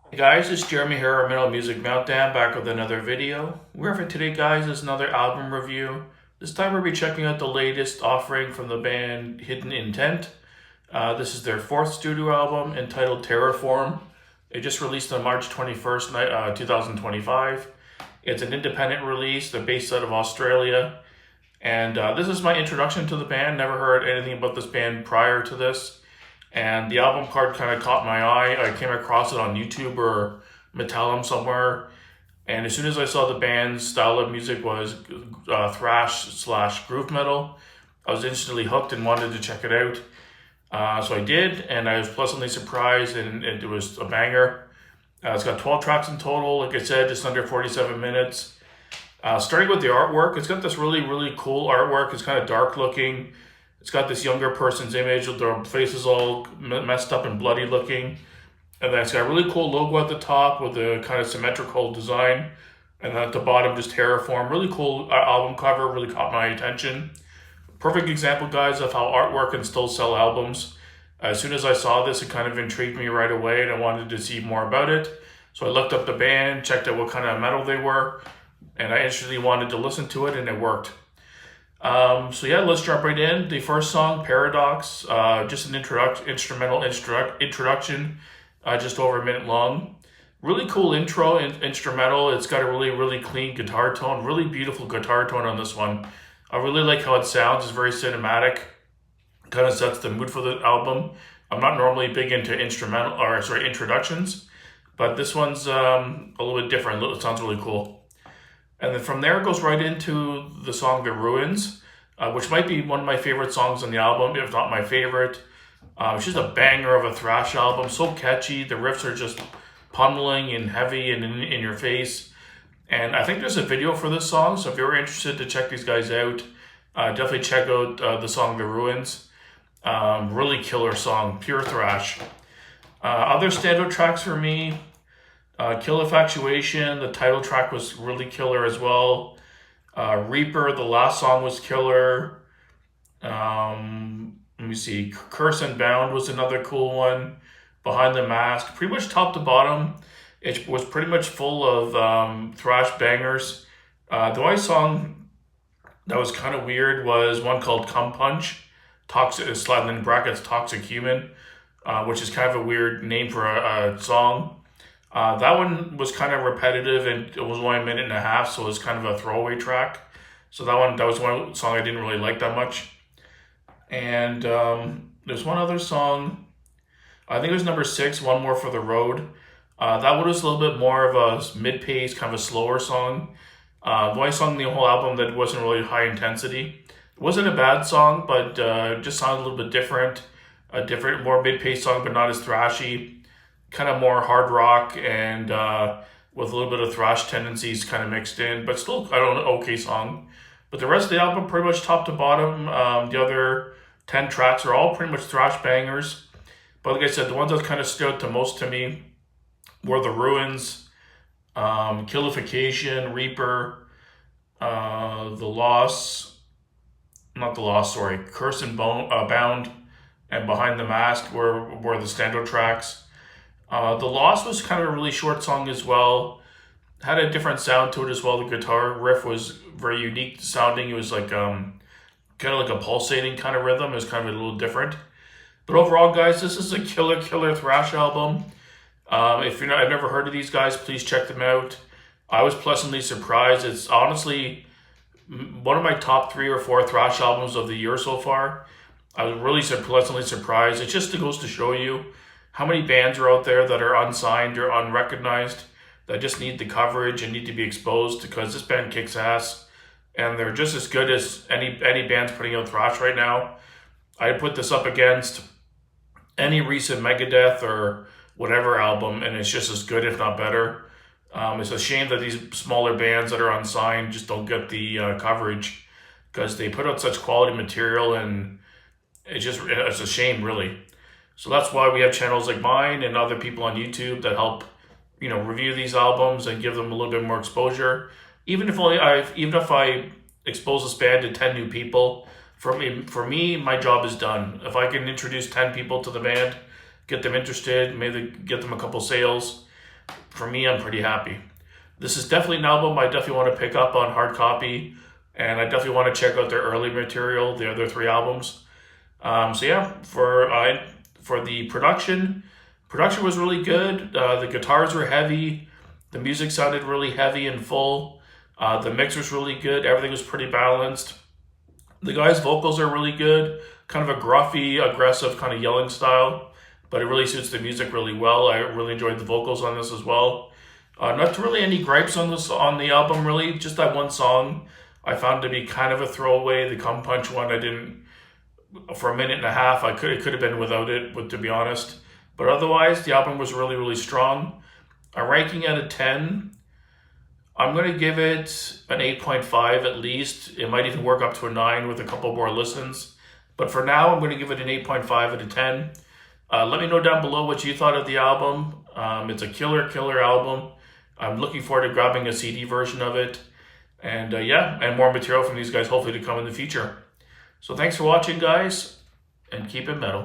Hey guys, it's Jeremy here, our Metal Music Meltdown, back with another video. We're for today, guys, is another album review. This time we'll be checking out the latest offering from the band Hidden Intent. This is their fourth studio album entitled Terrorform. It just released on March 21st, 2025. It's an independent release. They're based out of Australia. And this is my introduction to the band. Never heard anything about this band prior to this. And the album card kind of caught my eye. I came across it on YouTube or Metallum somewhere. And as soon as I saw the band's style of music was thrash slash groove metal, I was instantly hooked and wanted to check it out. So I did, and I was pleasantly surprised, and it was a banger. It's got 12 tracks in total, like I said, just under 47 minutes. Starting with the artwork, it's got this really cool artwork. It's kind of dark looking. It's got this younger person's image with their faces all messed up and bloody looking. And then it's got a really cool logo at the top with a kind of symmetrical design. And then at the bottom, just Terrorform. Really cool album cover, really caught my attention. Perfect example, guys, of how artwork can still sell albums. As soon as I saw this, it kind of intrigued me right away and I wanted to see more about it. So I looked up the band, checked out what kind of metal they were, and I instantly wanted to listen to it, and it worked. So yeah, let's jump right in. The first song, Paradox, just an instrumental introduction, just over a minute long. Really cool intro and instrumental. It's got a really clean guitar tone, really beautiful guitar tone on this one. I really like how it sounds. It's very cinematic. Kind of sets the mood for the album. I'm not normally big into introductions, but this one's a little bit different. It sounds really cool. And then from there it goes right into the song The Ruins, which might be one of my favorite songs on the album, if not my favorite. It's just a banger of a thrash album, so catchy. The riffs are just pummeling and heavy and in your face. And I think there's a video for this song, so if you're interested to check these guys out, definitely check out the song The Ruins. Really killer song, pure thrash. Other standout tracks for me, Kill Infatuation, the title track was really killer as well. Reaper, the last song was killer. Let me see, Curse and Bound was another cool one. Behind the Mask, pretty much top to bottom, it was pretty much full of thrash bangers. The only song that was kind of weird was one called Cum Punch, Toxic, in brackets, Toxic Human, which is kind of a weird name for a song. That one was kind of repetitive and it was only a minute and a half, so it was kind of a throwaway track. So that was one song I didn't really like that much. And there's one other song, I think it was number 6, One More for the Road. That one was a little bit more of a mid-pace, kind of a slower song. The only song in the whole album that wasn't really high intensity. It wasn't a bad song, but just sounded a little bit different. A different, more mid-pace song, but not as thrashy. Kind of more hard rock and with a little bit of thrash tendencies kind of mixed in, but still, I don't know, okay song. But the rest of the album, pretty much top to bottom. The other 10 tracks are all pretty much thrash bangers. But like I said, the ones that kind of stood out the most to me were The Ruins, Killification, Reaper, The Loss, not The Loss, sorry, Curse and Bound, and Behind the Mask were the standout tracks. The Loss was kind of a really short song as well. Had a different sound to it as well. The guitar riff was very unique sounding. It was like kind of like a pulsating kind of rhythm. It was kind of a little different. But overall, guys, this is a killer thrash album. If you're not, I've never heard of these guys, please check them out. I was pleasantly surprised. It's honestly one of my top 3 or 4 thrash albums of the year so far. I was really pleasantly surprised. It just goes to show you how many bands are out there that are unsigned or unrecognized that just need the coverage and need to be exposed, because this band kicks ass and they're just as good as any bands putting out thrash right now. I put this up against any recent Megadeth or whatever album, and it's just as good, if not better. It's a shame that these smaller bands that are unsigned just don't get the coverage, because they put out such quality material, and it's a shame, really. So that's why we have channels like mine and other people on YouTube that help, review these albums and give them a little bit more exposure. Even if I expose this band to 10 new people, for me, my job is done. If I can introduce 10 people to the band, get them interested, maybe get them a couple sales, for me, I'm pretty happy. This is definitely an album I definitely want to pick up on hard copy, and I definitely want to check out their early material, the other 3 albums. So yeah, for the production was really good. The guitars were heavy, the music sounded really heavy and full. The mix was really good. Everything was pretty balanced. The guy's vocals are really good, kind of a gruffy, aggressive kind of yelling style, but it really suits the music really well. I really enjoyed the vocals on this as well. Not really any gripes on the album really. Just that one song I found to be kind of a throwaway. The Come Punch one, I didn't for a minute and a half. It could have been without it, but to be honest. But otherwise, the album was really, really strong. A ranking out of 10, I'm going to give it an 8.5 at least. It might even work up to a 9 with a couple more listens. But for now, I'm going to give it an 8.5 out of 10. Let me know down below what you thought of the album. It's a killer album. I'm looking forward to grabbing a CD version of it. And yeah, and more material from these guys hopefully to come in the future. So thanks for watching, guys, and keep it metal.